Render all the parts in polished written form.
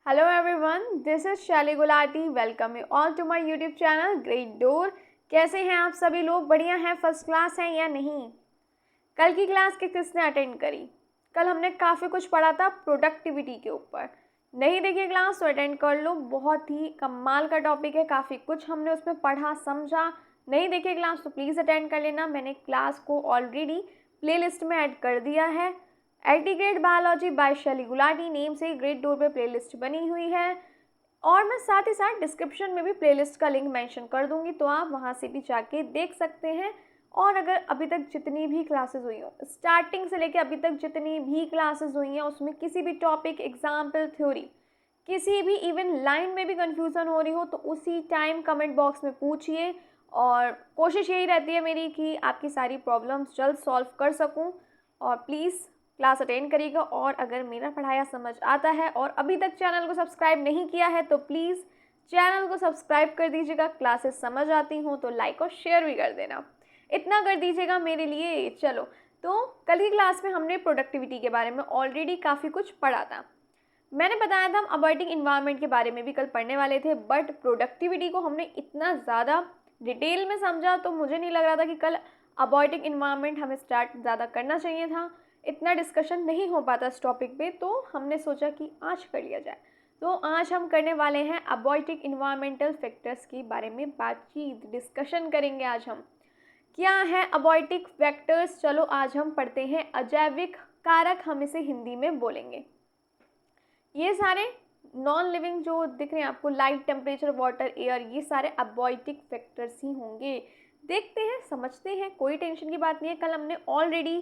Hello everyone, this is Shaili Gulati. Welcome you all to my YouTube channel great door. कैसे हैं आप सभी लोग? बढ़िया हैं, फर्स्ट क्लास हैं या नहीं? कल की क्लास किसने अटेंड करी? कल हमने काफ़ी कुछ पढ़ा था प्रोडक्टिविटी के ऊपर. नहीं देखिए क्लास तो अटेंड कर लो, बहुत ही कमाल का टॉपिक है. काफ़ी कुछ हमने उसमें पढ़ा समझा. नहीं देखिए क्लास तो प्लीज़ अटेंड कर लेना. मैंने क्लास को ऑलरेडी प्लेलिस्ट में ऐड कर दिया है. एलटी ग्रेड बायोलॉजी बाय शैली गुलाटी नेम से ग्रेट डोर पे प्लेलिस्ट बनी हुई है. और मैं साथ ही साथ डिस्क्रिप्शन में भी प्लेलिस्ट का लिंक मेंशन कर दूंगी, तो आप वहां से भी जाके देख सकते हैं. और अगर अभी तक जितनी भी क्लासेस हुई हो, स्टार्टिंग से लेकर अभी तक जितनी भी क्लासेस हुई हैं, उसमें किसी भी टॉपिक, एग्जाम्पल, थ्योरी, किसी भी इवन लाइन में भी कन्फ्यूज़न हो रही हो तो उसी टाइम कमेंट बॉक्स में पूछिए. और कोशिश यही रहती है मेरी कि आपकी सारी प्रॉब्लम्स जल्द सॉल्व कर सकूं. और प्लीज़ क्लास अटेंड करिएगा. और अगर मेरा पढ़ाया समझ आता है और अभी तक चैनल को सब्सक्राइब नहीं किया है तो प्लीज़ चैनल को सब्सक्राइब कर दीजिएगा. क्लासेस समझ आती हों तो लाइक और शेयर भी कर देना. इतना कर दीजिएगा मेरे लिए. चलो, तो कल की क्लास में हमने प्रोडक्टिविटी के बारे में ऑलरेडी काफ़ी कुछ पढ़ा था. मैंने बताया था हम अबाइटिंग इन्वायरमेंट के बारे में भी कल पढ़ने वाले थे, बट प्रोडक्टिविटी को हमने इतना ज़्यादा डिटेल में समझा तो मुझे नहीं लग रहा था कि कल अबाइटिंग इन्वायरमेंट हमें स्टार्ट ज़्यादा करना चाहिए था. इतना डिस्कशन नहीं हो पाता इस टॉपिक पे, तो हमने सोचा कि आज कर लिया जाए. तो आज हम करने वाले हैं अबाइटिक इन्वायरमेंटल फैक्टर्स के बारे में बातचीत, डिस्कशन करेंगे आज हम. क्या है अबाइटिक फैक्टर्स? चलो आज हम पढ़ते हैं. अजैविक कारक हम इसे हिंदी में बोलेंगे. ये सारे नॉन लिविंग जो दिख रहे हैं आपको, लाइट, टेम्परेचर, वाटर, एयर, ये सारे अबाइटिक फैक्टर्स ही होंगे. देखते हैं, समझते हैं, कोई टेंशन की बात नहीं है. कल हमने ऑलरेडी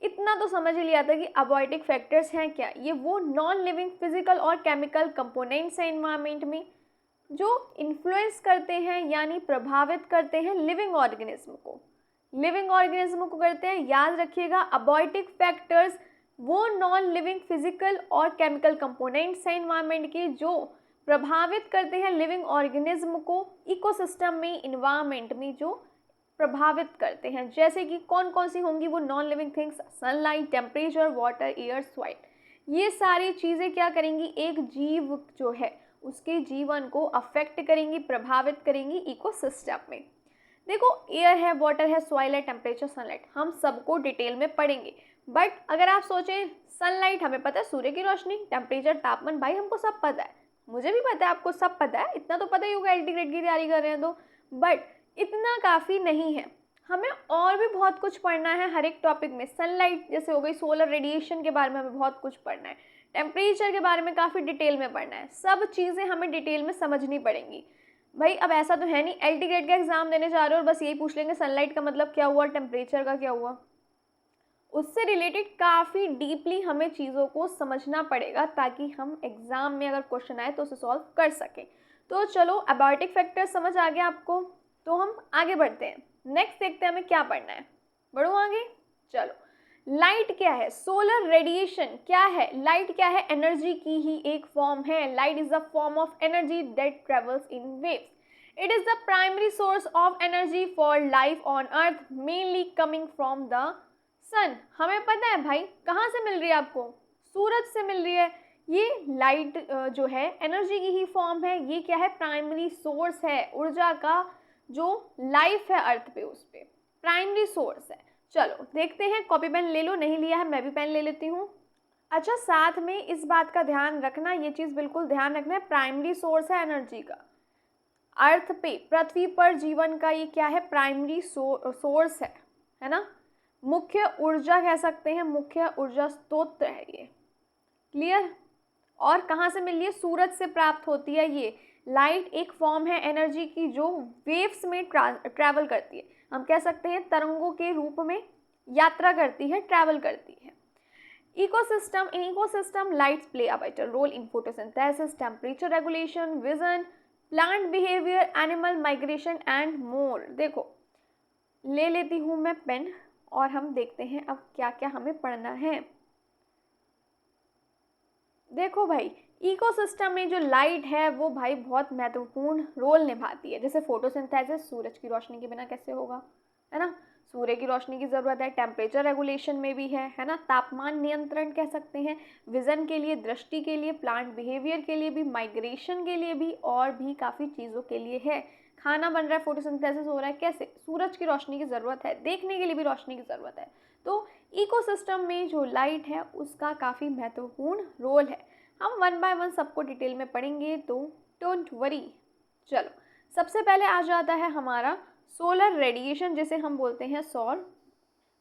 इतना तो समझ ही लिया था कि अबाइटिक फैक्टर्स हैं क्या. ये वो नॉन लिविंग फिजिकल और केमिकल कंपोनेंट्स हैं इन्वायरमेंट में जो इन्फ्लुएंस करते हैं यानी प्रभावित करते हैं लिविंग ऑर्गेनिज्म को. लिविंग ऑर्गेनिज्म को करते हैं, याद रखिएगा. अबाइटिक फैक्टर्स वो नॉन लिविंग फिजिकल और केमिकल कंपोनेंट्स हैं इन्वायरमेंट के जो प्रभावित करते हैं लिविंग ऑर्गेनिज्म को इकोसिस्टम में, इन्वायरमेंट में जो प्रभावित करते हैं. जैसे कि कौन कौन सी होंगी वो non living things? Sunlight, temperature, water, air, soil. ये सारी चीज़ें क्या करेंगी? एक जीव जो है उसके जीवन को अफेक्ट करेंगी, प्रभावित करेंगी इकोसिस्टम में. देखो, एयर है, वाटर है, सॉइल है, टेम्परेचर, सनलाइट, हम सबको डिटेल में पढ़ेंगे. बट अगर आप सोचें, सनलाइट हमें पता है, सूर्य की रोशनी, टेम्परेचर, तापमान, भाई हमको सब पता है. मुझे भी पता है, आपको सब पता है, इतना तो पता ही होगा एलटी ग्रेड की तैयारी कर रहे हैं तो. बट इतना काफ़ी नहीं है, हमें और भी बहुत कुछ पढ़ना है हर एक टॉपिक में. सनलाइट जैसे हो गई, सोलर रेडिएशन के बारे में हमें बहुत कुछ पढ़ना है. टेम्परेचर के बारे में काफ़ी डिटेल में पढ़ना है. सब चीज़ें हमें डिटेल में समझनी पड़ेंगी. भाई अब ऐसा तो है नहीं एलटी ग्रेड का एग्जाम देने जा रहे हो और बस यही पूछ लेंगे सनलाइट का मतलब क्या हुआ, टेम्परेचर का क्या हुआ. उससे रिलेटेड काफ़ी डीपली हमें चीज़ों को समझना पड़ेगा ताकि हम एग्ज़ाम में अगर क्वेश्चन आए तो उसे सॉल्व कर सकें. तो चलो, अबाइटिक फैक्टर समझ आ गया आपको, तो हम आगे बढ़ते हैं. नेक्स्ट देखते हैं हमें क्या पढ़ना है. बढ़ो आगे. चलो, लाइट क्या है? सोलर रेडिएशन क्या है? लाइट क्या है? एनर्जी की ही एक फॉर्म है. Light is a form of energy that travels in waves. It is the primary source of energy for life on earth, mainly coming from the sun. हमें पता है भाई कहाँ से मिल रही है आपको? सूरज से मिल रही है. ये लाइट जो है एनर्जी की ही फॉर्म है. ये क्या है? प्राइमरी सोर्स है ऊर्जा का. जो लाइफ है अर्थ पे, उस पे प्राइमरी सोर्स है. चलो देखते हैं. कॉपी पेन ले लो, नहीं लिया है मैं भी पेन ले लेती हूँ. अच्छा, साथ में इस बात का ध्यान रखना, ये चीज़ बिल्कुल ध्यान रखना है, प्राइमरी सोर्स है एनर्जी का. अर्थ पे, पृथ्वी पर जीवन का ये क्या है? प्राइमरी सोर्स है ना. मुख्य ऊर्जा कह सकते हैं, मुख्य ऊर्जा स्रोत है ये. क्लियर? और कहाँ से मिल रही है? सूरज से प्राप्त होती है. ये लाइट एक फॉर्म है एनर्जी की जो वेव्स में ट्रैवल करती है. हम कह सकते हैं तरंगों के रूप में यात्रा करती है, ट्रैवल करती है. Ecosystem. In ecosystem lights play a vital role in photosynthesis, temperature regulation, vision, plant behaviour, animal migration and more. देखो, ले लेती हूँ मैं पेन और हम देखते हैं अब क्या क्या हमें पढ़ना है. देखो भाई, इकोसिस्टम में जो लाइट है वो भाई बहुत महत्वपूर्ण रोल निभाती है. जैसे फोटोसिंथेसिस, सूरज की रोशनी के बिना कैसे होगा, है ना. सूर्य की रोशनी की ज़रूरत है। टेम्परेचर रेगुलेशन में भी है ना, तापमान नियंत्रण कह सकते हैं, विज़न के लिए, दृष्टि के लिए, प्लांट बिहेवियर के लिए भी, माइग्रेशन के लिए भी, और भी काफ़ी चीज़ों के लिए है। खाना बन रहा है, फोटोसिंथेसिस हो रहा है, कैसे? सूरज की रोशनी की ज़रूरत है, देखने के लिए भी रोशनी की ज़रूरत है। तो इकोसिस्टम में जो लाइट है उसका काफ़ी महत्वपूर्ण रोल है। हम वन बाय वन सबको डिटेल में पढ़ेंगे, तो डोंट वरी। चलो, सबसे पहले आ जाता है हमारा सोलर रेडिएशन, जिसे हम बोलते हैं सौर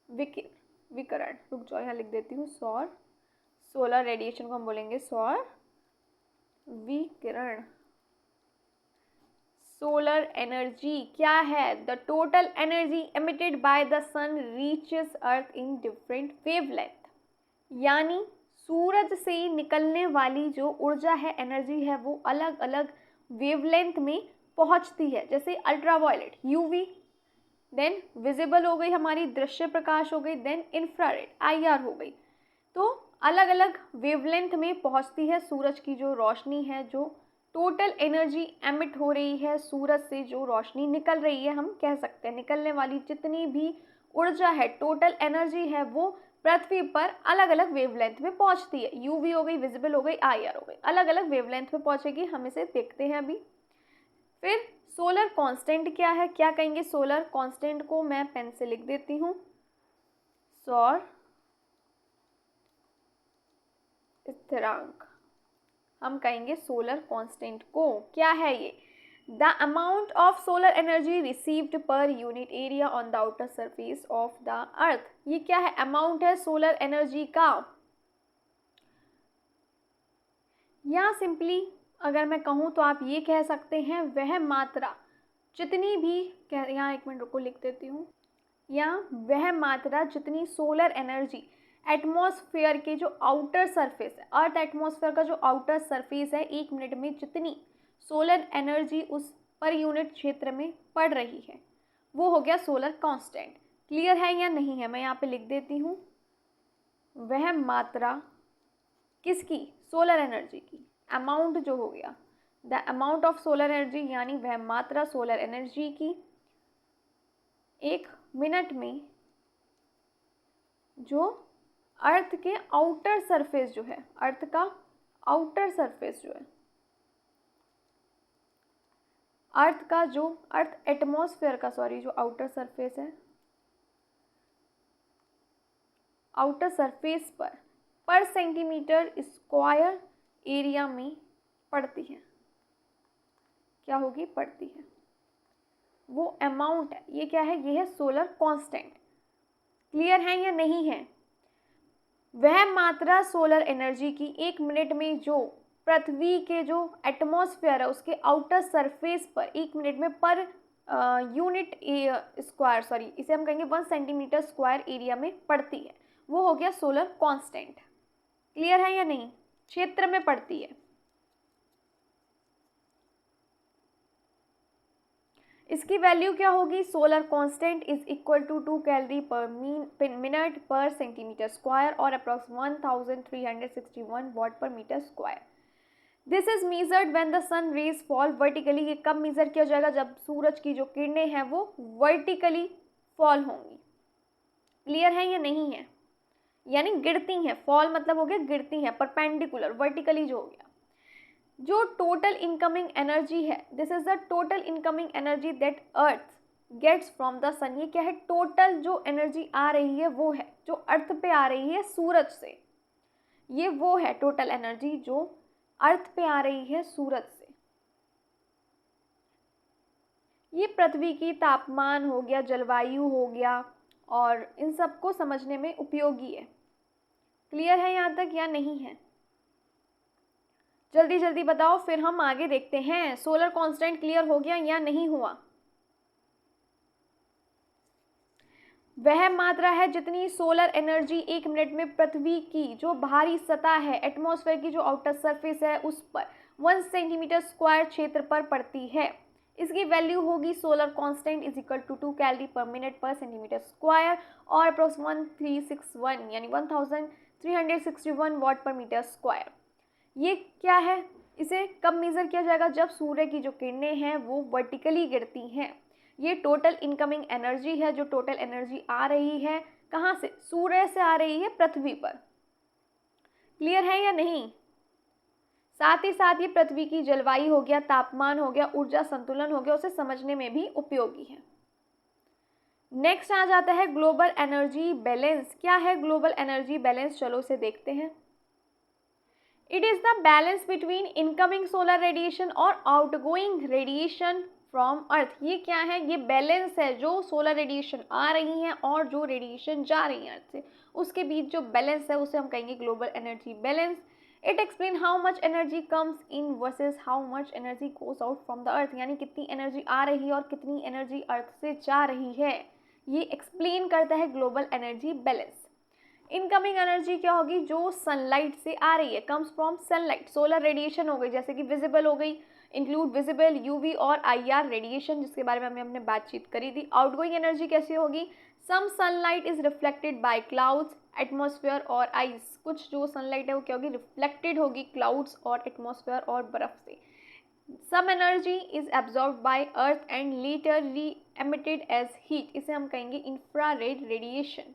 विकिरण। रुक जाओ, यहाँ लिख देती हूँ सोलर रेडिएशन को हम बोलेंगे सौर विकिरण। सोलर एनर्जी क्या है? The total energy emitted by the sun reaches earth in different wavelength. यानी सूरज से निकलने वाली जो ऊर्जा है, एनर्जी है, वो अलग अलग वेवलेंथ में पहुंचती है। जैसे अल्ट्रावायलेट यूवी, देन विजिबल हो गई हमारी दृश्य प्रकाश हो गई, देन इंफ्रारेड IR हो गई। तो अलग अलग वेवलेंथ में पहुंचती है सूरज की जो रोशनी है। जो टोटल एनर्जी एमिट हो रही है सूरज से, जो रोशनी निकल रही है, हम कह सकते हैं निकलने वाली जितनी भी ऊर्जा है, टोटल एनर्जी है, वो पृथ्वी पर अलग अलग वेवलेंथ में पहुंचती है। यूवी हो गई, विजिबल हो गई, IR हो गई, अलग अलग वेवलेंथ में पहुंचेगी। हम इसे देखते हैं अभी। फिर सोलर कांस्टेंट क्या है? क्या कहेंगे सोलर कांस्टेंट को? मैं पेन से लिख देती हूँ, सौर स्थिरांक हम कहेंगे सोलर कांस्टेंट को। क्या है ये? The amount of solar energy received per unit area on the outer surface of the earth. ये क्या है? अमाउंट है सोलर एनर्जी का। या सिंपली अगर मैं कहूँ तो आप ये कह सकते हैं वह मात्रा जितनी भी, यहाँ एक मिनट रुको, लिख देती हूँ, या वह मात्रा जितनी सोलर एनर्जी एटमॉस्फेयर के जो आउटर सरफेस है, अर्थ एटमॉस्फेयर का जो आउटर सरफेस है, 1 मिनट में जितनी सोलर एनर्जी उस पर यूनिट क्षेत्र में पड़ रही है, वो हो गया सोलर कांस्टेंट। क्लियर है या नहीं है? मैं यहाँ पे लिख देती हूँ, वह मात्रा किसकी? सोलर एनर्जी की। अमाउंट जो हो गया, the amount of solar energy, यानी वह मात्रा सोलर एनर्जी की 1 मिनट में जो अर्थ के आउटर सरफेस जो है, अर्थ का आउटर सरफेस जो है, अर्थ एटमॉस्फेयर का, जो आउटर सरफेस है, आउटर सरफेस पर सेंटीमीटर स्क्वायर एरिया में पड़ती है। क्या होगी? पड़ती है। वो अमाउंट है। ये क्या है? ये है सोलर कांस्टेंट। क्लियर है या नहीं है? वह मात्रा सोलर एनर्जी की 1 मिनट में जो पृथ्वी के जो एटमॉस्फेयर है उसके आउटर सरफेस पर 1 मिनट में पर यूनिट स्क्वायर, इसे हम कहेंगे 1 सेंटीमीटर स्क्वायर एरिया में पड़ती है, वो हो गया सोलर कांस्टेंट। क्लियर है या नहीं? क्षेत्र में पड़ती है। इसकी वैल्यू क्या होगी? Solar constant is equal to 2 calorie per minute per centimetre square और approx 1361 watt per metre square. This is measured when the sun rays fall vertically. ये कब मेजर किया जाएगा? जब सूरज की जो किरणें हैं वो वर्टिकली फॉल होंगी। क्लियर है या नहीं है? यानी गिरती हैं। फॉल मतलब हो गया गिरती हैं, परपेंडिकुलर, वर्टिकली जो हो गया। जो टोटल इनकमिंग एनर्जी है, this is the total incoming energy that earth gets from the sun. ये क्या है? टोटल जो एनर्जी आ रही है वो है जो अर्थ पे आ रही है सूरज से। ये वो है टोटल एनर्जी जो अर्थ पे आ रही है सूरज से। ये पृथ्वी की तापमान हो गया, जलवायु हो गया, और इन सब को समझने में उपयोगी है। क्लियर है यहाँ तक या नहीं है? जल्दी जल्दी बताओ, फिर हम आगे देखते हैं। सोलर कांस्टेंट क्लियर हो गया या नहीं हुआ? वह मात्रा है जितनी सोलर एनर्जी 1 मिनट में पृथ्वी की जो बाहरी सतह है, एटमॉस्फेयर की जो आउटर सरफेस है उस पर 1 सेंटीमीटर स्क्वायर क्षेत्र पर पड़ती है। इसकी वैल्यू होगी solar constant is equal to 2 calorie per minute per centimetre square और अप्रोक्स 1361 यानी 1361 वाट पर मीटर स्क्वायर। ये क्या है? इसे कब मेज़र किया जाएगा? जब सूर्य की जो किरणें हैं वो वर्टिकली गिरती हैं। ये टोटल इनकमिंग एनर्जी है, जो टोटल एनर्जी आ रही है कहाँ से, सूर्य से आ रही है पृथ्वी पर। क्लियर है या नहीं? साथ ही साथ ये पृथ्वी की जलवायु हो गया, तापमान हो गया, ऊर्जा संतुलन हो गया, उसे समझने में भी उपयोगी है। नेक्स्ट आ जाता है ग्लोबल एनर्जी बैलेंस। क्या है ग्लोबल एनर्जी बैलेंस? चलो उसे देखते हैं। It is the balance between incoming solar radiation और आउटगोइंग रेडिएशन फ्रॉम अर्थ। ये क्या है? ये बैलेंस है, जो सोलर रेडिएशन आ रही हैं और जो रेडिएशन जा रही है अर्थ से, उसके बीच जो बैलेंस है उसे हम कहेंगे global energy balance. It explain how much energy comes in versus how much energy goes out from the earth, यानी कितनी एनर्जी आ रही है और कितनी एनर्जी अर्थ से जा रही है, ये एक्सप्लेन करता है global energy balance. Incoming energy क्या होगी? जो सनलाइट से आ रही है, comes from sunlight. Solar radiation हो गई, जैसे कि विजिबल हो गई, इंक्लूड विजिबल, यूवी और आईआर रेडिएशन, जिसके बारे में हमने बातचीत करी थी। आउटगोइंग एनर्जी कैसी होगी? Some sunlight is reflected by clouds, atmosphere और आइस। कुछ जो सनलाइट है वो क्या होगी? रिफ्लेक्टेड होगी क्लाउड्स और एटमॉस्फेयर और बर्फ से। Some energy is absorbed by earth and later re emitted as heat. इसे हम कहेंगे इंफ्रारेड रेडिएशन।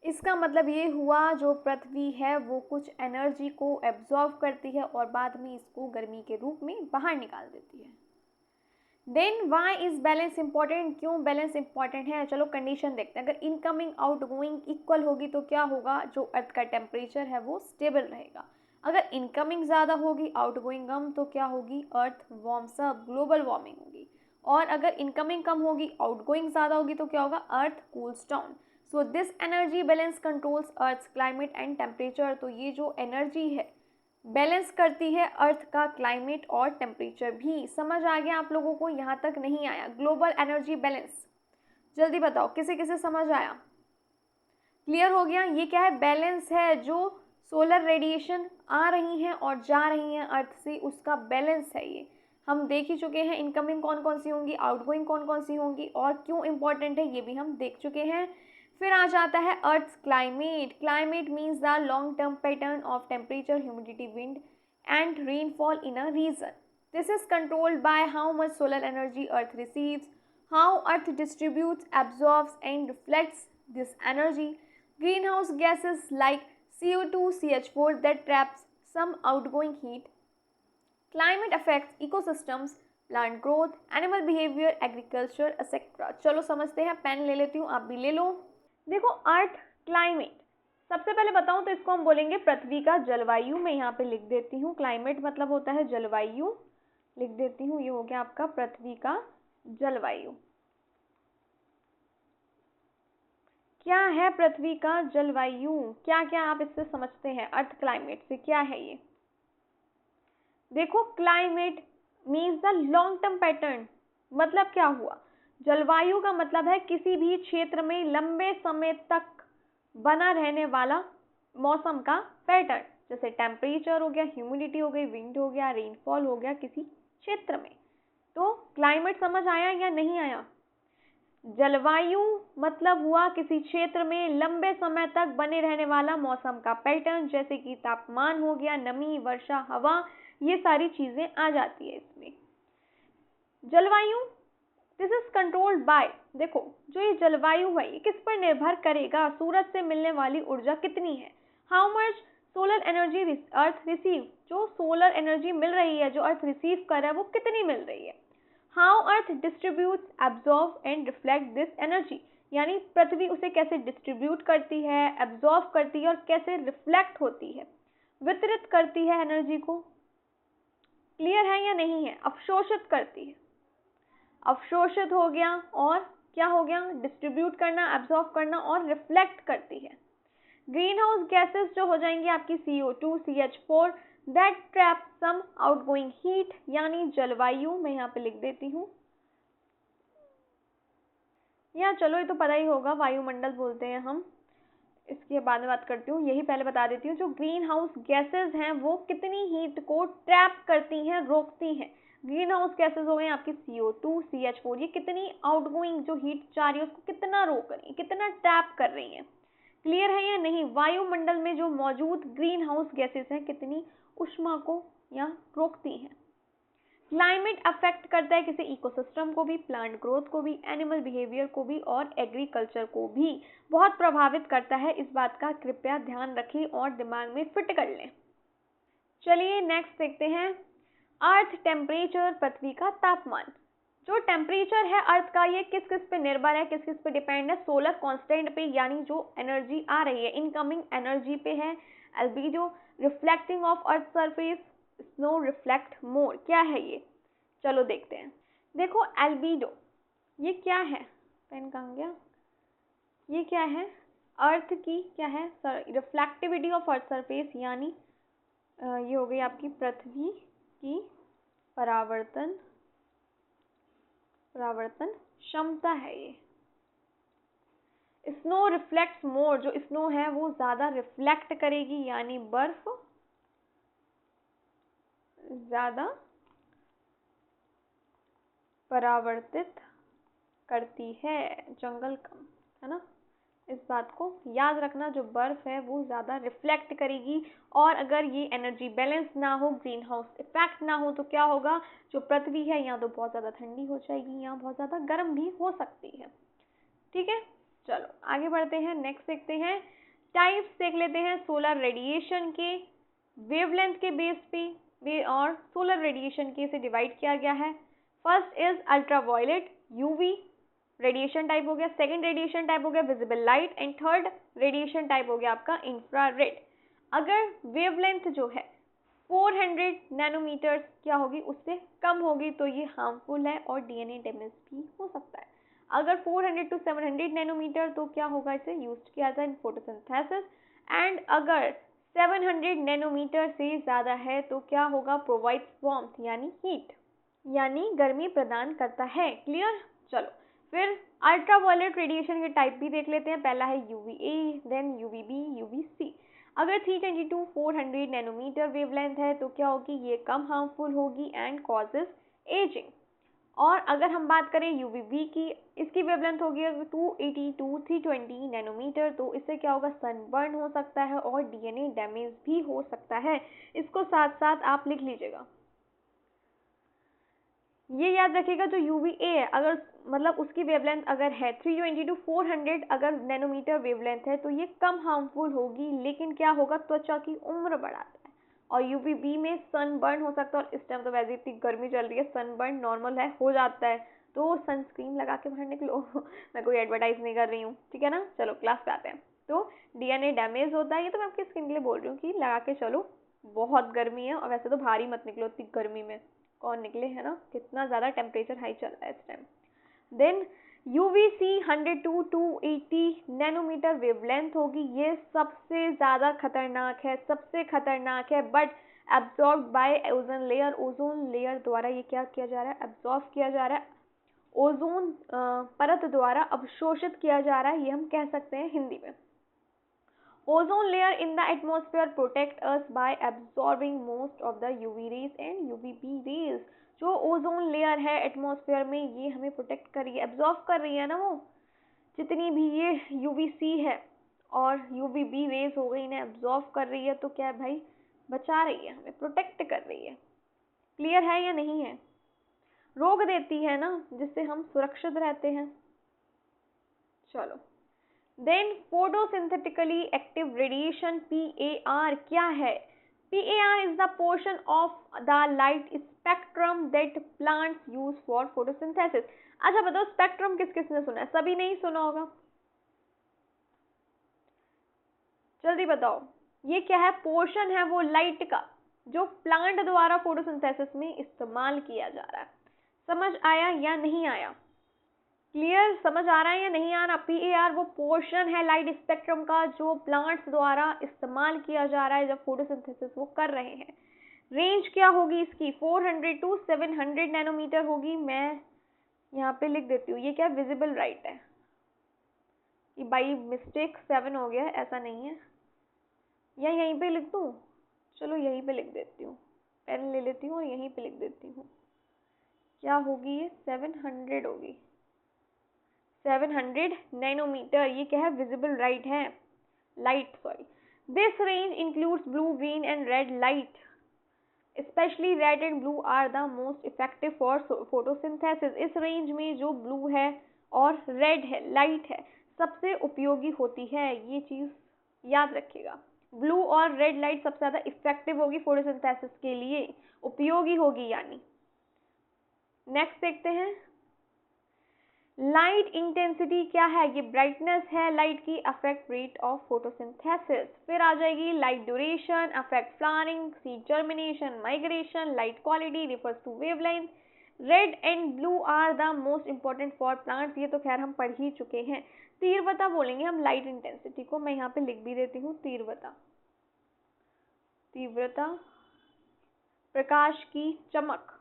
इसका मतलब ये हुआ, जो पृथ्वी है वो कुछ एनर्जी को एब्जॉर्व करती है और बाद में इसको गर्मी के रूप में बाहर निकाल देती है। Then why is balance important? क्यों बैलेंस इंपॉर्टेंट है? चलो कंडीशन देखते हैं। अगर इनकमिंग आउटगोइंग इक्वल होगी तो क्या होगा? जो अर्थ का टेम्परेचर है वो स्टेबल रहेगा। अगर इनकमिंग ज़्यादा होगी, आउटगोइंग कम, तो क्या होगी? अर्थ वार्म्स अप, ग्लोबल वार्मिंग होगी। और अगर इनकमिंग कम होगी, आउटगोइंग ज़्यादा होगी, तो क्या होगा? Earth cools down. So this energy balance controls earth climate and temperature. तो ये जो एनर्जी है बैलेंस करती है अर्थ का क्लाइमेट और टेम्परेचर भी। समझ आ गया आप लोगों को? यहाँ तक नहीं आया? ग्लोबल एनर्जी बैलेंस जल्दी बताओ, किसे किसे समझ आया? क्लियर हो गया? ये क्या है? बैलेंस है, जो सोलर रेडिएशन आ रही हैं और जा रही हैं अर्थ से, उसका बैलेंस है ये। हम देख ही चुके हैं इनकमिंग कौन कौन सी होंगी, आउटगोइंग कौन कौन सी होंगी और क्यों इंपॉर्टेंट है, ये भी हम देख चुके हैं। फिर आ जाता है earth climate. Climate means the long term pattern of temperature, humidity, wind and rainfall in a region. This is controlled by how much solar energy earth receives, how earth distributes, absorbs and reflects this energy, greenhouse gases like CO2, CH4 that traps some outgoing heat, climate affects ecosystems, plant growth, animal behavior, agriculture, etc. चलो समझते हैं। Pen ले लेती हूँ, आप भी ले लो। देखो अर्थ क्लाइमेट, सबसे पहले बताऊं तो इसको हम बोलेंगे पृथ्वी का जलवायु। मैं यहाँ पे लिख देती हूँ, क्लाइमेट मतलब होता है जलवायु, लिख देती हूँ। ये हो गया आपका पृथ्वी का जलवायु। क्या है पृथ्वी का जलवायु? क्या क्या आप इससे समझते हैं? अर्थ क्लाइमेट से क्या है ये? देखो climate means the long term pattern. मतलब क्या हुआ? जलवायु का मतलब है किसी भी क्षेत्र में लंबे समय तक बना रहने वाला मौसम का पैटर्न। जैसे टेम्परेचर हो गया, ह्यूमिडिटी हो गई, विंड हो गया, रेनफॉल हो गया किसी क्षेत्र में। तो क्लाइमेट समझ आया या नहीं आया? जलवायु मतलब हुआ किसी क्षेत्र में लंबे समय तक बने रहने वाला मौसम का पैटर्न, जैसे कि तापमान हो गया, नमी, वर्षा, हवा, ये सारी चीजें आ जाती है इसमें। जलवायु दिस इज कंट्रोल्ड बाय, देखो जो ये जलवायु है ये किस पर निर्भर करेगा? सूरज से मिलने वाली ऊर्जा कितनी है, how much solar energy earth receive, जो सोलर एनर्जी मिल रही है, जो अर्थ रिसीव कर रहा है वो कितनी मिल रही है, how earth distributes, absorb and reflect this energy, यानी पृथ्वी उसे कैसे डिस्ट्रीब्यूट करती है, एब्जॉर्ब करती है और कैसे रिफ्लेक्ट होती है, वितरित करती है एनर्जी को। क्लियर है या नहीं है? अवशोषित करती है, अवशोषित हो गया और क्या हो गया? डिस्ट्रीब्यूट करना, एब्जॉर्ब करना और रिफ्लेक्ट करती है। ग्रीन हाउस गैसेस जो हो जाएंगी आपकी CO2, CH4 that trap some outgoing heat, यानी जलवायु। मैं यहाँ पे लिख देती हूँ, या चलो ये तो पता ही होगा, वायुमंडल बोलते हैं हम, इसके बाद में बात करती हूँ। यही पहले बता देती हूँ, जो ग्रीन हाउस गैसेज हैं वो कितनी हीट को ट्रैप करती हैं, रोकती हैं। ग्रीन हाउस गैसेज हो गए आपकी CO2, CH4, ये कितनी आउटगोइंग जो हीट जा रही है उसको कितना रोक रही है, कितना ट्रैप कर रही है। क्लियर है या नहीं? वायुमंडल में जो मौजूद ग्रीन हाउस गैसेज हैं कितनी ऊष्मा को या रोकती हैं। क्लाइमेट अफेक्ट करता है किसी इकोसिस्टम को भी, प्लांट ग्रोथ को भी, एनिमल बिहेवियर को भी और एग्रीकल्चर को भी बहुत प्रभावित करता है। इस बात का कृपया ध्यान रखें और दिमाग में फिट कर लें। चलिए नेक्स्ट देखते हैं, अर्थ टेम्परेचर, पृथ्वी का तापमान। जो टेम्परेचर है अर्थ का ये किस किस पे निर्भर है, किस किस पे डिपेंड है? सोलर कांस्टेंट पे, यानी जो एनर्जी आ रही है इनकमिंग एनर्जी पे है। Albedo, reflecting off earth surface, snow reflect more. क्या है ये? चलो देखते हैं। देखो एल्बिडो ये क्या है? पेन कहाँ गया? ये क्या है? अर्थ की क्या है? रिफ्लेक्टिविटी ऑफ अर्थ सरफेस, यानी ये हो गई आपकी पृथ्वी की परावर्तन क्षमता है ये। स्नो रिफ्लेक्ट्स मोर, जो स्नो है वो ज्यादा रिफ्लेक्ट करेगी, यानी बर्फ ज्यादा परावर्तित करती है, जंगल कम, है ना? इस बात को याद रखना, जो बर्फ है वो ज़्यादा रिफ्लेक्ट करेगी। और अगर ये एनर्जी बैलेंस ना हो, ग्रीन हाउस इफेक्ट ना हो, तो क्या होगा? जो पृथ्वी है यहाँ तो बहुत ज़्यादा ठंडी हो जाएगी, यहाँ बहुत ज़्यादा गर्म भी हो सकती है। ठीक है, चलो आगे बढ़ते हैं। नेक्स्ट देखते हैं, टाइप्स देख लेते हैं सोलर रेडिएशन के। वेवलेंथ के बेस पे और सोलर रेडिएशन के इसे डिवाइड किया गया है। First is ultraviolet, UV radiation type हो गया। सेकंड रेडिएशन टाइप हो गया visible light, and third radiation type हो गया आपका इंफ्रारेड। अगर वेवलेंथ जो है 400 नैनोमीटर क्या होगी, उससे कम होगी तो ये हार्मफुल है और डीएनए डैमेज भी हो सकता है। अगर 400 टू 700 नैनोमीटर तो क्या होगा, इसे यूज किया जाए इन फोटोसिंथेसिस। एंड अगर 700 नैनोमीटर से ज़्यादा है तो क्या होगा, प्रोवाइड्स वार्मथ यानी हीट, यानी गर्मी प्रदान करता है। क्लियर? चलो फिर अल्ट्रावायलेट रेडिएशन के टाइप भी देख लेते हैं। पहला है यूवीए, देन यूवीबी, यूवीसी। अगर 320 टू 400 नैनोमीटर वेवलेंथ है तो क्या होगी, ये कम हार्मफुल होगी एंड कॉजेज एजिंग। और अगर हम बात करें यूवीबी की, इसकी वेवलेंथ होगी 280 टू 320 नैनोमीटर, तो इससे क्या होगा, सनबर्न हो सकता है और डीएनए डैमेज भी हो सकता है। इसको साथ साथ आप लिख लीजिएगा। ये याद रखिएगा, जो यूवीए है अगर मतलब उसकी वेवलेंथ अगर है 320 टू 400 अगर नैनोमीटर वेवलेंथ है तो ये कम हार्मफुल होगी, लेकिन क्या होगा, त्वचा की उम्र बढ़ाता है। और यूवीबी में सनबर्न हो सकता है, और इस टाइम तो वैसे इतनी गर्मी चल रही है, सनबर्न नॉर्मल है, हो जाता है, तो सनस्क्रीन लगा के बाहर निकलो। मैं कोई एडवर्टाइज नहीं कर रही हूँ, ठीक है ना? चलो क्लास पे आते हैं। तो डीएनए डैमेज होता है, ये तो मैं आपकी स्किन के लिए बोल रही हूँ कि लगा के चलो, बहुत गर्मी है। और वैसे तो बाहर ही मत निकलो इतनी गर्मी में, कौन निकले, है ना? कितना ज़्यादा टेम्परेचर हाई चल रहा है इस time. Then UVC 100 to 280 nanometre wavelength होगी, ये सबसे ज़्यादा खतरनाक है, सबसे खतरनाक है। But absorb by ozone layer, ozone layer द्वारा ये क्या किया जा रहा है, एब्जॉर्ब किया जा रहा है, ओजोन परत द्वारा अवशोषित किया जा रहा है, ये हम कह सकते हैं हिंदी में। Ozone layer in the atmosphere protect us by absorbing most of the UV rays and UVB rays। जो ओजोन लेयर है एटमॉस्फेयर में, ये हमें प्रोटेक्ट कर रही है, एब्जॉर्ब कर रही है ना, वो जितनी भी ये UVC है और UVB रेज हो गई, इन्हें एब्जॉर्ब कर रही है, तो क्या है भाई, बचा रही है, हमें प्रोटेक्ट कर रही है। क्लियर है या नहीं है? रोक देती है ना, जिससे हम सुरक्षित रहते हैं। चलो then photosynthetically active radiation, PAR क्या है? PAR is the portion of the light spectrum that plants use for photosynthesis। अच्छा बताओ, स्पेक्ट्रम किस किसने सुना है? सभी नहीं सुना होगा, जल्दी बताओ। ये क्या है? पोर्शन है वो लाइट का जो प्लांट द्वारा फोटोसिंथेसिस में इस्तेमाल किया जा रहा है। समझ आया या नहीं आया? क्लियर? समझ आ रहा है या नहीं आ रहा? PAR वो पोर्शन है लाइट स्पेक्ट्रम का जो प्लांट्स द्वारा इस्तेमाल किया जा रहा है जब फोटोसिंथेसिस वो कर रहे हैं। रेंज क्या होगी इसकी? 400 टू 700 नैनोमीटर होगी। मैं यहाँ पे लिख देती हूँ, ये क्या विजिबल लाइट है, ये बाई मिस्टेक 7 हो गया, ऐसा नहीं है, या यहीं पे लिख दूँ? चलो यहीं पे लिख देती हूँ, पेन ले लेती हूँ और यहीं पे लिख देती हूँ। क्या होगी ये? 700 होगी, 700 नैनोमीटर। ये क्या है? विजिबल लाइट है, light sorry. This range includes blue, green and red light. Specially red and blue are the most effective for photosynthesis. इस रेंज में जो ब्लू है और रेड है, लाइट है, सबसे उपयोगी होती है। ये चीज़ याद रखिएगा, ब्लू और रेड लाइट सबसे ज़्यादा इफेक्टिव होगी फोटोसिंथेसिस के लिए, उपयोगी होगी यानी। नेक्स्ट देखते हैं, लाइट इंटेंसिटी क्या है? ये ब्राइटनेस है लाइट की, अफेक्ट रेट ऑफ फोटोसिंथेसिस। फिर आ जाएगी light duration, affect flowering, seed germination, migration, light quality, refers to wavelength. Red and blue are the most important for plants, ये तो खैर हम पढ़ ही चुके हैं। तीव्रता बोलेंगे हम लाइट इंटेंसिटी को, मैं यहाँ पे लिख भी देती हूँ तीव्रता। तीव्रता प्रकाश की चमक,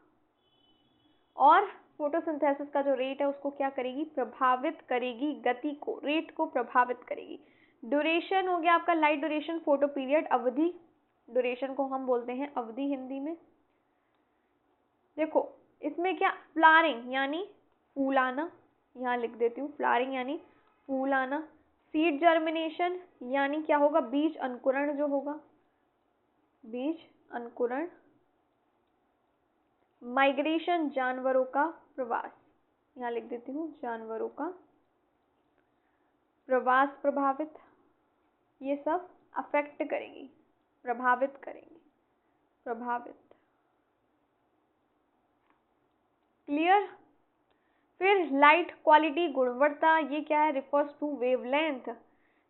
और फोटोसिंथेसिस का जो रेट है उसको क्या करेगी? प्रभावित करेगी, गति को, रेट को प्रभावित करेगी। ड्यूरेशन हो गया आपका लाइट ड्यूरेशन, फोटो पीरियड, अवधि। ड्यूरेशन को हम बोलते हैं अवधि हिंदी में। देखो इसमें क्या, फ्लावरिंग यानी फूल आना, यहाँ लिख देती हूँ फ्लावरिंग यानी फूल आना। सीड जर्मिनेशन यानी क्या होगा? बीज अंकुरण जो होगा, बीज अंकुरण। माइग्रेशन जानवरों का प्रवास, यहाँ लिख देती हूँ जानवरों का प्रवास प्रभावित, ये सब अफेक्ट करेगी, प्रभावित करेंगे, प्रभावित। क्लियर? फिर लाइट क्वालिटी गुणवत्ता, ये क्या है? रिफर्स टू वेवलेंथ,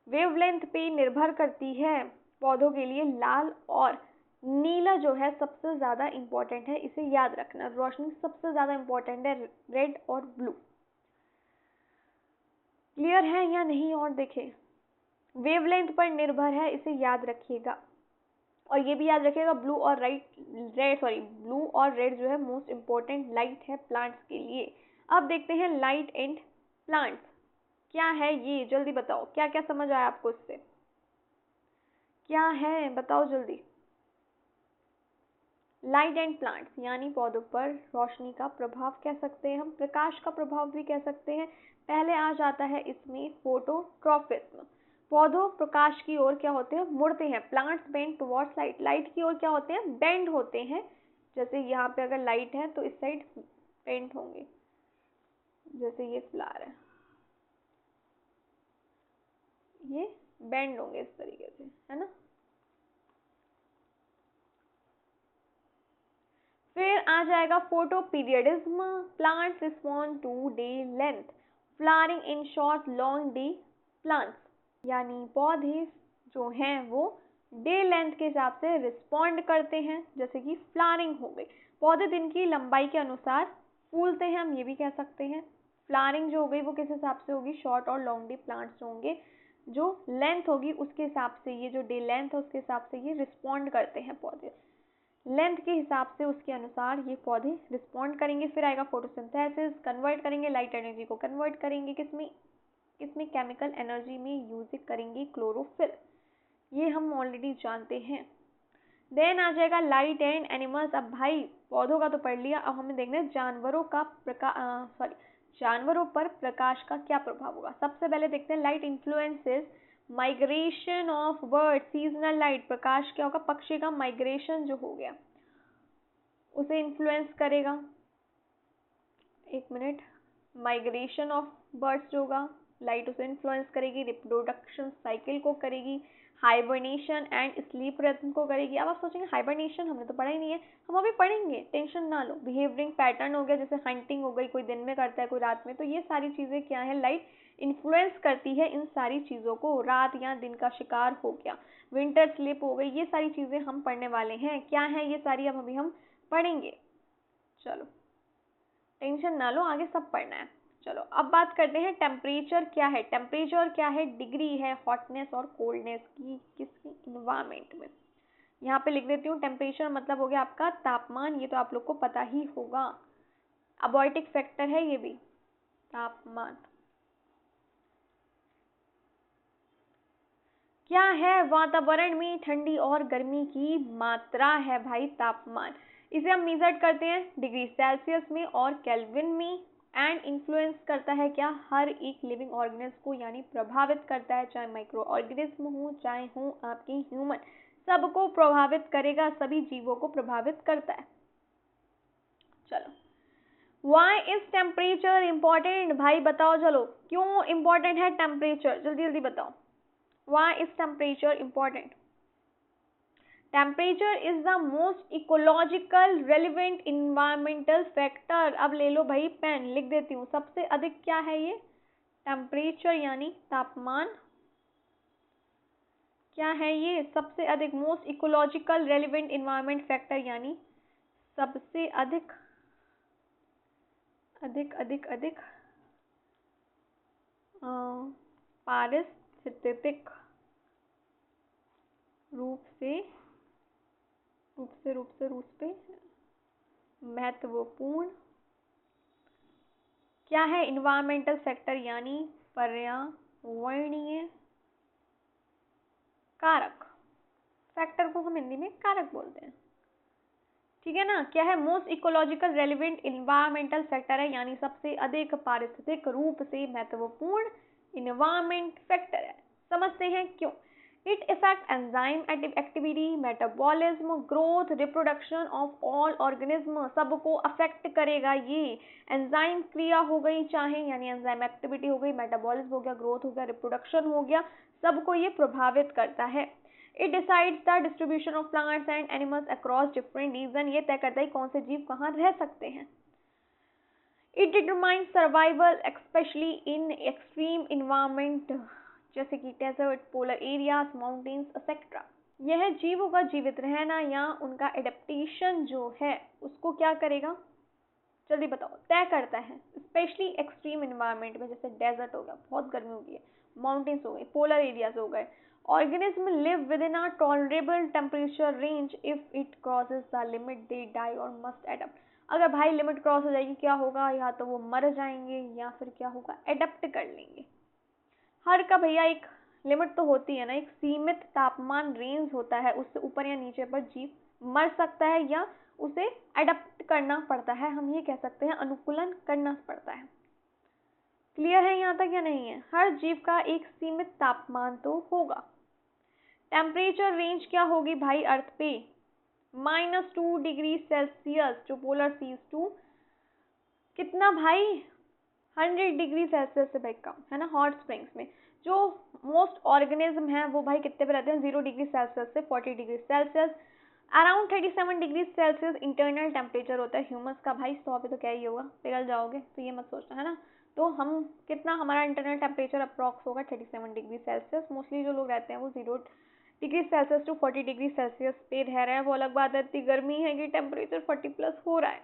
वेवलेंथ पे निर्भर करती है। पौधों के लिए लाल और नीला जो है सबसे ज़्यादा इम्पोर्टेंट है, इसे याद रखना। रोशनी सबसे ज़्यादा इम्पोर्टेंट है, रेड और ब्लू। क्लियर है या नहीं? और देखें, वेवलेंथ पर निर्भर है, इसे याद रखिएगा। और ये भी याद रखिएगा, ब्लू और ब्लू और रेड जो है मोस्ट इम्पोर्टेंट लाइट है प्लांट्स के लिए। अब देखते हैं लाइट एंड प्लांट्स क्या है ये, जल्दी बताओ, क्या क्या समझ आया आपको इससे? क्या है बताओ जल्दी। लाइट एंड प्लांट्स यानी पौधों पर रोशनी का प्रभाव कह सकते हैं हम, प्रकाश का प्रभाव भी कह सकते हैं। पहले आ जाता है इसमें फोटोट्रॉपिज्म। पौधों प्रकाश की ओर क्या होते हैं? मुड़ते हैं। Plants bend towards light, light की ओर क्या होते हैं? बेंड होते हैं। जैसे यहाँ पे अगर लाइट है तो इस साइड बेंड होंगे, जैसे ये फ्लावर है, ये बेंड होंगे इस तरीके से, है ना। फिर आ जाएगा photoperiodism. Plants respond to day length, flowering in short long day plants, यानी पौधे जो हैं वो डे लेंथ के हिसाब से रिस्पॉन्ड करते हैं। जैसे कि फ्लावरिंग हो गई, पौधे दिन की लंबाई के अनुसार फूलते हैं, हम ये भी कह सकते हैं। फ्लावरिंग जो हो गई वो किस हिसाब से होगी? शॉर्ट और लॉन्ग डे प्लांट्स जो होंगे, जो लेंथ होगी उसके हिसाब से, ये जो डे लेंथ है उसके हिसाब से ये रिस्पॉन्ड करते हैं पौधे, लेंथ के हिसाब से उसके अनुसार ये पौधे रिस्पॉन्ड करेंगे। फिर आएगा फोटोसिंथेसिस, कन्वर्ट करेंगे लाइट एनर्जी को, कन्वर्ट करेंगे किसमें? किसमें? केमिकल एनर्जी में यूज करेंगे क्लोरोफिल, ये हम ऑलरेडी जानते हैं। देन आ जाएगा लाइट एंड एनिमल्स। अब भाई पौधों का तो पढ़ लिया, अब हमें देखना है जानवरों पर प्रकाश का क्या प्रभाव होगा। सबसे पहले देखते हैं light influences migration of bird, seasonal light, प्रकाश क्या होगा? पक्षी का माइग्रेशन जो हो गया उसे इन्फ्लुएंस करेगा। एक मिनट, माइग्रेशन ऑफ बर्ड्स जो होगा लाइट उसे इन्फ्लुएंस करेगी, रिप्रोडक्शन साइकिल को करेगी, हाइबरनेशन एंड स्लीप रिदम को करेगी। अब आप सोचेंगे हाइबरनेशन हमने तो पढ़ा ही नहीं है, हम अभी पढ़ेंगे, टेंशन ना लो। बिहेवियरिंग पैटर्न हो गया, जैसे हंटिंग हो गई, कोई दिन में करता है कोई रात में, तो ये सारी चीज़ें क्या है? लाइट इन्फ्लुएंस करती है इन सारी चीज़ों को। रात या दिन का शिकार हो गया, विंटर स्लीप हो गई, ये सारी चीज़ें हम पढ़ने वाले हैं। क्या है ये सारी? अब अभी हम पढ़ेंगे, चलो टेंशन ना लो, आगे सब पढ़ना है। चलो अब बात करते हैं टेम्परेचर क्या है। टेम्परेचर क्या है? डिग्री है हॉटनेस और कोल्डनेस की किसकी? इन्वायरमेंट में। यहाँ पे लिख देती हूँ, टेम्परेचर मतलब हो गया आपका तापमान, ये तो आप लोग को पता ही होगा, अबॉयटिक फैक्टर है ये भी, तापमान। क्या है? वातावरण में ठंडी और गर्मी की मात्रा है भाई तापमान। इसे हम मेजर करते हैं डिग्री सेल्सियस में और केल्विन में, एंड इन्फ्लुएंस करता है क्या? हर एक लिविंग ऑर्गेनिज्म को, यानी प्रभावित करता है, चाहे माइक्रो ऑर्गेनिज्म हो चाहे हो आपके ह्यूमन सबको प्रभावित करेगा, सभी जीवों को प्रभावित करता है। चलो, वाई इज टेम्परेचर इम्पॉर्टेंट, भाई बताओ, चलो क्यों इम्पॉर्टेंट है टेम्परेचर, जल्दी जल्दी बताओ। Why is temperature important? Temperature is the most ecological relevant environmental factor. अब ले लो भाई पेन, लिख देती हूँ। सबसे अधिक क्या है ये? टेम्परेचर यानी तापमान। क्या है ये? सबसे अधिक। Most ecological relevant environment factor यानी सबसे अधिक अधिक अधिक अधिक पारिस्थितिक रूप से महत्वपूर्ण क्या है? इन्वायरमेंटल फैक्टर यानी पर्यावरणीय कारक। फैक्टर को हम हिंदी में कारक बोलते हैं, ठीक है ना। क्या है? Most ecological relevant environmental factor है, यानी सबसे अधिक पारिस्थितिक रूप से महत्वपूर्ण इन्वायरमेंट फैक्टर है। समझते हैं क्यों। It effect enzyme activity, metabolism, growth, reproduction of all organism. सबको अफेक्ट करेगा ये। एंजाइम क्रिया हो गई चाहे, यानी एंजाइम एक्टिविटी हो गई, मेटाबॉलिज्म हो गया, ग्रोथ हो गया, रिप्रोडक्शन हो गया, सबको ये प्रभावित करता है। It decides the distribution of plants and animals across different region. ये तय करता है कौन से जीव कहाँ रह सकते हैं। It determines survival specially in extreme environment, जैसे कि desert, polar areas, mountains etcetera. यह जीवों का जीवित रहना या उनका एडेप्टेशन जो है उसको क्या करेगा, जल्दी बताओ, तय करता है। स्पेशली एक्सट्रीम इन्वायरमेंट में, जैसे डेजर्ट हो गया, बहुत गर्मी हो गई है, माउंटेन्स हो गए, पोलर एरियाज हो गए। Organism live within a tolerable temperature range, if it crosses the limit they die or must adapt. अगर भाई लिमिट क्रॉस हो जाएगी क्या होगा, या तो वो मर जाएंगे या फिर क्या होगा, एडप्ट कर लेंगे। हर का भैया एक लिमिट तो होती है ना, एक सीमित तापमान रेंज होता है, उससे ऊपर या नीचे पर जीव मर सकता है या उसे एडप्ट करना पड़ता है। हम ये कह सकते हैं अनुकूलन करना पड़ता है। क्लियर है यहाँ तक या नहीं है? हर जीव का एक सीमित तापमान तो होगा। टेम्परेचर रेंज क्या होगी भाई अर्थ पे? -2 डिग्री सेल्सियस, जो पोलर सीज टू कितना भाई, 100 डिग्री सेल्सियस से भाई कम है ना। हॉट स्प्रिंग्स में जो मोस्ट ऑर्गेनिज्म है वो भाई कितने पे रहते हैं? 0 डिग्री सेल्सियस से 40 degree Celsius. Around 37 degree Celsius internal temperature होता है ह्यूमंस का। भाई 100 पे तो क्या ही होगा, पिघल जाओगे, तो ये मत सोचना, है ना। तो हम कितना, हमारा इंटरनल टेम्परेचर अप्रॉक्स होगा 37 डिग्री सेल्सियस। मोस्टली जो लोग रहते हैं वो 0 degree Celsius to 40 degree Celsius पे रह रहे हैं। वो अलग बात है, इतनी गर्मी है कि टेम्परेचर 40+ हो रहा है,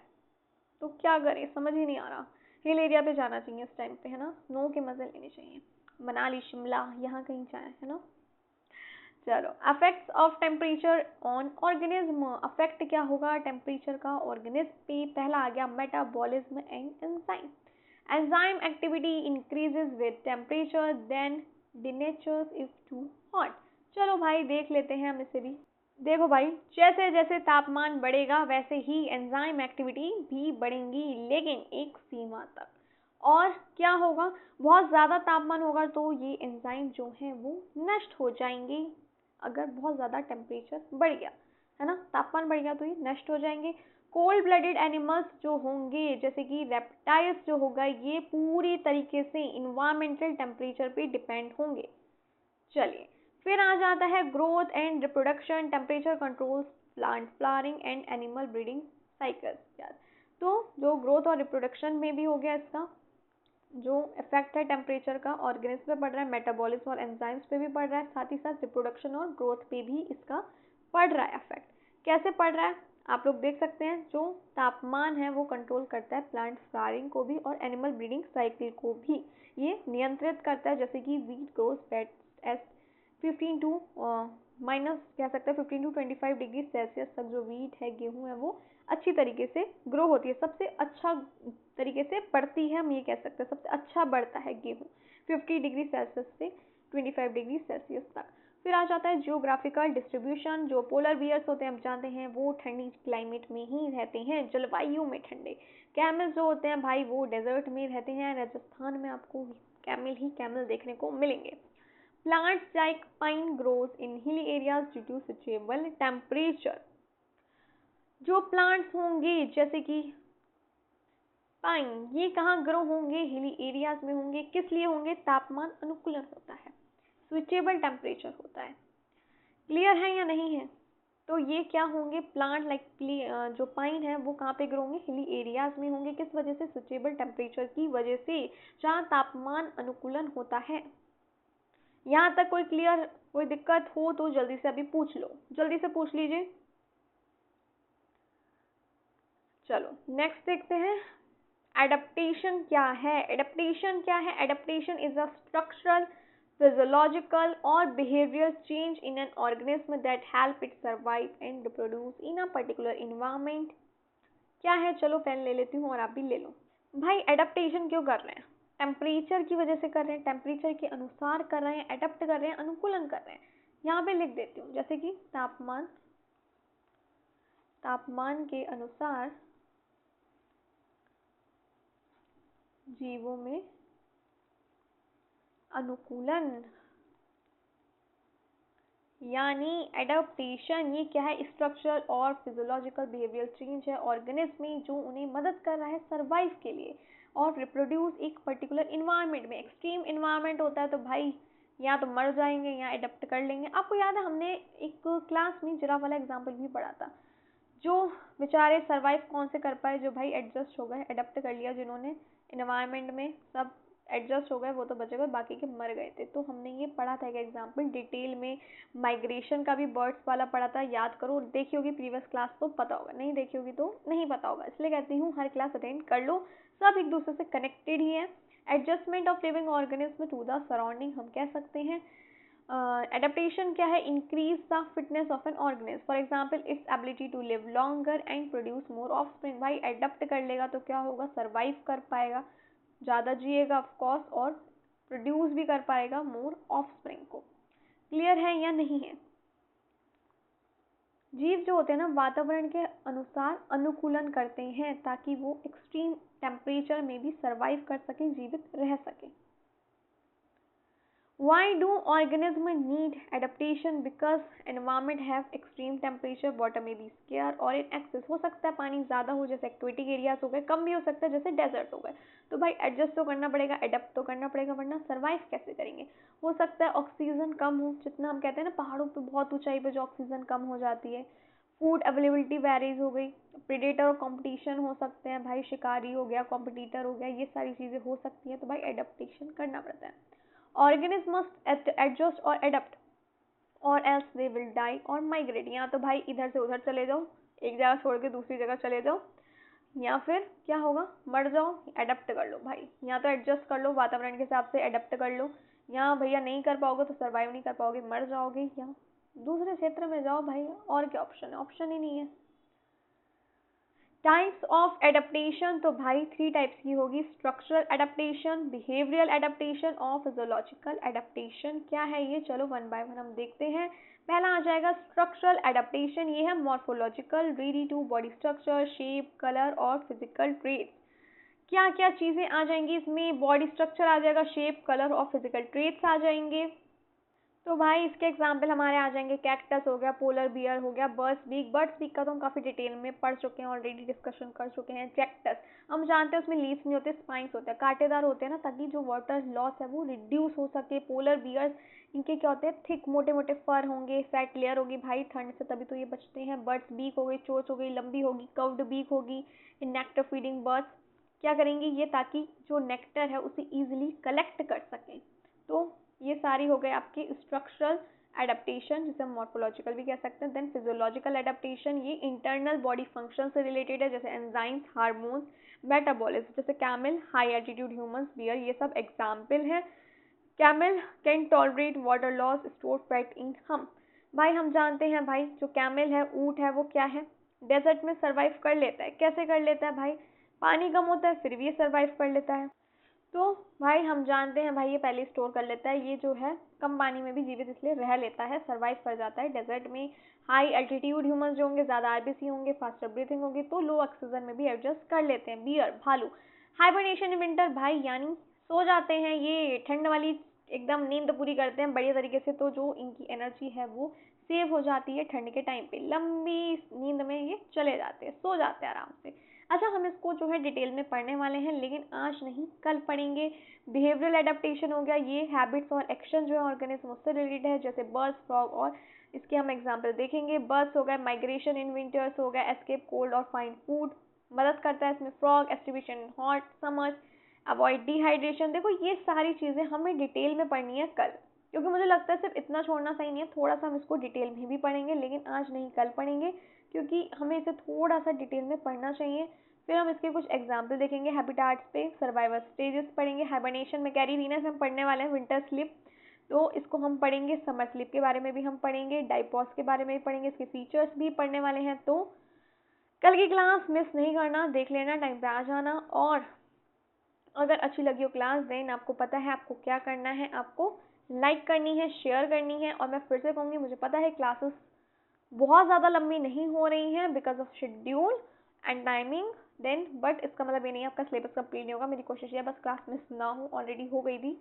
तो क्या करें, समझ ही नहीं आ रहा। हिल एरिया पे जाना चाहिए इस टाइम पे, है ना, स्नो के मजे लेने चाहिए, मनाली, शिमला, यहाँ कहीं जाए, है ना। चलो, affects of temperature on organism. Affect क्या होगा टेम्परेचर का ऑर्गेनिज्म पे? पहला आ गया metabolism and enzyme. Enzyme activity increases with temperature, then denatures if too hot. चलो भाई देख लेते हैं हम इसे भी। देखो भाई, जैसे जैसे तापमान बढ़ेगा वैसे ही एंजाइम एक्टिविटी भी बढ़ेंगी, लेकिन एक सीमा तक। और क्या होगा, बहुत ज़्यादा तापमान होगा तो ये एंजाइम जो हैं वो नष्ट हो जाएंगे। अगर बहुत ज़्यादा टेम्परेचर बढ़ गया, है ना, तापमान बढ़ गया, तो ये नष्ट हो जाएंगे। कोल्ड ब्लडेड एनिमल्स जो होंगे, जैसे कि रेप्टाइल्स जो होगा, ये पूरी तरीके से इन्वायरमेंटल टेम्परेचर पे डिपेंड होंगे। चलिए, फिर आ जाता है growth and reproduction. Temperature controls plant flowering and animal breeding cycles. तो जो ग्रोथ और रिप्रोडक्शन में भी हो गया, इसका जो इफेक्ट है टेम्परेचर का ऑर्गेनिज्म पे पड़ रहा है, मेटाबॉलिज्म और एंजाइम्स पे भी पड़ रहा है, साथ ही साथ रिप्रोडक्शन और ग्रोथ पे भी इसका पड़ रहा है इफेक्ट। कैसे पड़ रहा है आप लोग देख सकते हैं। जो तापमान है वो कंट्रोल करता है प्लांट फ्लावरिंग को भी और एनिमल ब्रीडिंग साइकिल को भी ये नियंत्रित करता है। जैसे कि wheat grows best at 15 to minus कह सकते हैं 15 टू 25 डिग्री सेल्सियस तक जो वीट है, गेहूँ है, वो अच्छी तरीके से ग्रो होती है, सबसे अच्छा तरीके से बढ़ती है, हम ये कह सकते हैं सबसे अच्छा बढ़ता है गेहूँ 50 डिग्री सेल्सियस से 25 डिग्री सेल्सियस तक। फिर आ जाता है जियोग्राफिकल डिस्ट्रीब्यूशन। जो पोलर बियर्स होते हैं हम जानते हैं वो ठंडी क्लाइमेट में ही रहते हैं, जलवायु में ठंडे। कैमल्स जो होते हैं भाई वो डेजर्ट में रहते हैं, राजस्थान में आपको कैमल ही कैमल देखने को मिलेंगे। Plants like pine grows in hilly areas due to suitable temperature. जो प्लांट्स होंगे जैसे कि पाइन, ये कहाँ ग्रो होंगे? हिली एरियाज में होंगे। किस लिए होंगे? तापमान अनुकूलन होता है, स्विचेबल टेम्परेचर होता है। क्लियर है या नहीं है? तो ये क्या होंगे? प्लांट लाइक जो पाइन है वो कहाँ पे ग्रो होंगे? हिली एरियाज में होंगे। किस वजह से? स्विचेबल टेम्परेचर की वजह से, जहाँ तापमान अनुकूलन होता है। यहाँ तक कोई क्लियर? कोई दिक्कत हो तो जल्दी से अभी पूछ लो, जल्दी से पूछ लीजिए। चलो नेक्स्ट देखते हैं, एडप्टेशन क्या है? एडप्टेशन क्या है? Adaptation is a structural, physiological or behavioral change in an organism that help it survive and reproduce in a particular environment। क्या है? चलो पेन ले लेती हूँ और आप भी ले लो। भाई एडप्टेशन क्यों कर रहे हैं? टेम्परेचर की वजह से कर रहे हैं, टेम्परेचर के अनुसार कर रहे हैं, एडप्ट कर रहे हैं, अनुकूलन कर रहे हैं। यहाँ पे लिख देती हूँ, जैसे कि तापमान के अनुसार जीवों में अनुकूलन, यानी एडाप्टेशन। ये क्या है? स्ट्रक्चरल और फिजियोलॉजिकल बिहेवियर चेंज है ऑर्गेनिज्म में, जो उन्हें मदद कर रहा है सर्वाइव के लिए और रिप्रोड्यूस एक पर्टिकुलर इन्वायरमेंट में। एक्सट्रीम इन्वायरमेंट होता है तो भाई या तो मर जाएंगे या एडप्ट कर लेंगे। आपको याद है हमने एक क्लास में जिराफ वाला एग्जाम्पल भी पढ़ा था। जो बेचारे सर्वाइव कौन से कर पाए? जो भाई एडजस्ट हो गए, एडप्ट कर लिया, जिन्होंने इन्वायरमेंट में सब एडजस्ट हो गए, वो तो बचे गए, बाकी के मर गए थे। तो हमने ये पढ़ा था एक एग्जाम्पल डिटेल में। माइग्रेशन का भी बर्ड्स वाला पढ़ा था, याद करो। देखी होगी प्रीवियस क्लास तो पता होगा, नहीं देखी होगी तो नहीं पता होगा। इसलिए कहती हूँ हर क्लास अटेंड कर लो, सब एक दूसरे से कनेक्टेड ही है। Adjustment of living organism to the surrounding हम कह सकते हैं। एडेप्टेशन क्या है? Increase the fitness of an organism, for example its ability to live longer and produce more offspring. भाई एडप्ट कर लेगा तो क्या होगा? सर्वाइव कर पाएगा, ज़्यादा जिएगा ऑफकोर्स, और प्रोड्यूस भी कर पाएगा मोर ऑफस्प्रिंग को। क्लियर है या नहीं है? जीव जो होते हैं ना, वातावरण के अनुसार अनुकूलन करते हैं ताकि वो एक्सट्रीम टेम्परेचर में भी सर्वाइव कर सकें, जीवित रह सकें। Why do organisms need adaptation? Because environment have extreme temperature, water may be scarce or in excess। हो सकता है पानी ज़्यादा हो, जैसे एक्वेटिक एरियाज हो गए, कम भी हो सकता है जैसे डेजर्ट हो गए। तो भाई एडजस्ट तो करना पड़ेगा, एडप्ट तो करना पड़ेगा, वरना सर्वाइव कैसे करेंगे? हो सकता है ऑक्सीजन कम हो, जितना हम कहते हैं ना पहाड़ों पे बहुत ऊंचाई पे जो ऑक्सीजन कम हो जाती है। फूड अवेलेबिलिटी वेरीज हो गई, प्रेडेटर और कंपटीशन हो सकते हैं, भाई शिकारी हो गया, कॉम्पिटिटर हो गया, ये सारी चीज़ें हो सकती हैं। तो भाई एडप्टेशन करना पड़ता है। Organisms must adjust or adapt or else they will die or migrate। या तो भाई इधर से उधर चले जाओ, एक जगह छोड़ के दूसरी जगह चले जाओ, या फिर क्या होगा? मर जाओ। एडप्ट कर लो भाई, या तो एडजस्ट कर लो वातावरण के हिसाब से, एडप्ट कर लो, या भैया नहीं कर पाओगे तो सर्वाइव नहीं कर पाओगे, मर जाओगे, या दूसरे क्षेत्र में जाओ भाई। और क्या ऑप्शन है? ऑप्शन ही नहीं है। टाइप्स ऑफ एडेप्टेशन, तो भाई 3 टाइप्स की होगी, स्ट्रक्चरल एडेप्टेशन, बिहेवियरल एडेप्टेशन और फिजियोलॉजिकल एडेप्टेशन। क्या है ये? चलो वन बाय वन हम देखते हैं। पहला आ जाएगा स्ट्रक्चरल एडेप्टेशन। ये है morphological, ready to body structure, shape, colour और फिजिकल ट्रेट्स। क्या क्या चीज़ें आ जाएंगी इसमें? बॉडी स्ट्रक्चर आ जाएगा, शेप, कलर और फिजिकल ट्रेट्स आ जाएंगे। तो भाई इसके एग्जाम्पल हमारे आ जाएंगे, कैक्टस हो गया, पोलर बियर हो गया, बर्ड्स बीक। बर्ड्स बीक का तो हम काफ़ी डिटेल में पढ़ चुके हैं, ऑलरेडी डिस्कशन कर चुके हैं। कैक्टस हम जानते हैं उसमें लीव्स नहीं होते, स्पाइंस होते हैं, कांटेदार होते हैं ना, ताकि जो वाटर लॉस है वो रिड्यूस हो सके। पोलर बियर्स, इनके क्या होते हैं? थिक मोटे मोटे फर होंगे, फैट लेयर होगी भाई ठंड से, तभी तो ये बचते हैं। बर्ड्स बीक हो गई, चोंच हो गई, लंबी होगी, कर्व्ड बीक होगी। नेक्टर फीडिंग बर्ड्स क्या करेंगी ये? ताकि जो नेक्टर है उसे ईजिली कलेक्ट कर सकें। तो ये सारी हो गए आपकी स्ट्रक्चरल एडेप्टेशन, जिसे हम मॉर्फोलॉजिकल भी कह सकते हैं। देन फिजियोलॉजिकल एडेप्टेशन, ये इंटरनल बॉडी फंक्शन से रिलेटेड है, जैसे एंजाइम्स, हार्मोन्स, मेटाबॉलिज्म। जैसे camel, high altitude humans, bear, ये सब एग्जाम्पल है। Camel can tolerate water loss, store fat in hump. भाई हम जानते हैं भाई जो कैमल है, ऊँट है, वो क्या है? डेजर्ट में सर्वाइव कर लेता है। कैसे कर लेता है भाई? पानी कम होता है फिर भी ये सर्वाइव कर लेता है। तो भाई हम जानते हैं भाई ये पहले स्टोर कर लेता है, ये जो है कम पानी में भी जीवित इसलिए रह लेता है, सर्वाइव कर जाता है डेजर्ट में। हाई एल्टीट्यूड ह्यूमंस जो होंगे, ज़्यादा आरबीसी होंगे, फास्टर ब्रीथिंग होगी, तो लो ऑक्सीजन में भी एडजस्ट कर लेते हैं। बियर, भालू, हाइबरनेशन इन विंटर, भाई यानी सो जाते हैं, ये ठंड वाली एकदम नींद पूरी करते हैं बढ़िया तरीके से, तो जो इनकी एनर्जी है वो सेव हो जाती है ठंड के टाइम पे। लंबी नींद में ये चले जाते हैं, सो जाते हैं आराम से। अच्छा, हम इसको जो है डिटेल में पढ़ने वाले हैं, लेकिन आज नहीं कल पढ़ेंगे। बिहेवियरल एडेप्टेशन हो गया, ये हैबिट्स और एक्शन जो है ऑर्गेनिज्म उससे रिलेटेड है, जैसे बर्ड्स, फ्रॉग, और इसके हम एग्जाम्पल देखेंगे। बर्ड्स हो गए माइग्रेशन इन विंटर्स हो गया, एस्केप कोल्ड और फाइंड फूड, मदद करता है इसमें। Frog aestivation in hot summers, avoid dehydration. देखो ये सारी चीज़ें हमें डिटेल में पढ़नी है कल, क्योंकि मुझे लगता है सिर्फ इतना छोड़ना सही नहीं है, थोड़ा सा हम इसको डिटेल में भी पढ़ेंगे, लेकिन आज नहीं कल पढ़ेंगे, क्योंकि हमें इसे थोड़ा सा डिटेल में पढ़ना चाहिए। फिर हम इसके कुछ एग्जाम्पल देखेंगे हैबिटाट्स पे, सर्वाइवल स्टेजेस पढ़ेंगे, हाइबरनेशन में कैरी वीनस हम पढ़ने वाले हैं, विंटर स्लीप तो इसको हम पढ़ेंगे, समर स्लीप के बारे में भी हम पढ़ेंगे, डाइपॉज के बारे में भी पढ़ेंगे, इसके फीचर्स भी पढ़ने वाले हैं। तो कल की क्लास मिस नहीं करना, देख लेना, टाइम पे आ जाना। और अगर अच्छी लगी हो क्लास, देन आपको पता है आपको क्या करना है, आपको लाइक करनी है, शेयर करनी है। और मैं फिर से कहूँगी, मुझे पता है क्लासेस बहुत ज़्यादा लंबी नहीं हो रही हैं because of schedule and timing, then but इसका मतलब ये नहीं है आपका सिलेबस कंप्लीट नहीं होगा। मेरी कोशिश है बस क्लास मिस ना हो, ऑलरेडी हो गई थी,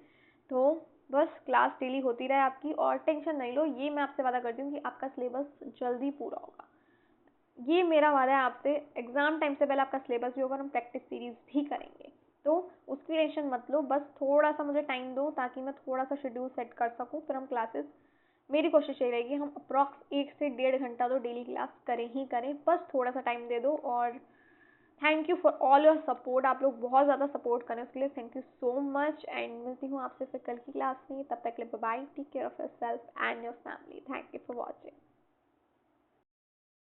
तो बस क्लास डेली होती रहे आपकी, और टेंशन नहीं लो, ये मैं आपसे वादा करती हूँ कि आपका सिलेबस जल्दी पूरा होगा। ये मेरा वादा है आपसे, एग्ज़ाम टाइम से पहले आपका सिलेबस भी होगा और हम प्रैक्टिस सीरीज भी करेंगे, तो उसकी टेंशन मत लो। बस थोड़ा सा मुझे टाइम दो ताकि मैं थोड़ा सा शेड्यूल सेट कर सकूँ, फिर हम क्लासेस, मेरी कोशिश यही रहेगी हम अप्रॉक्स 1 से 1.5 घंटा तो डेली क्लास करें ही करें, बस थोड़ा सा टाइम दे दो। और thank you for all your support, आप लोग बहुत ज़्यादा सपोर्ट करें उसके लिए thank you so much. And मिलती हूँ आपसे फिर कल की क्लास में, तब तक के लिए bye, take care of yourself and your family, thank you for watching.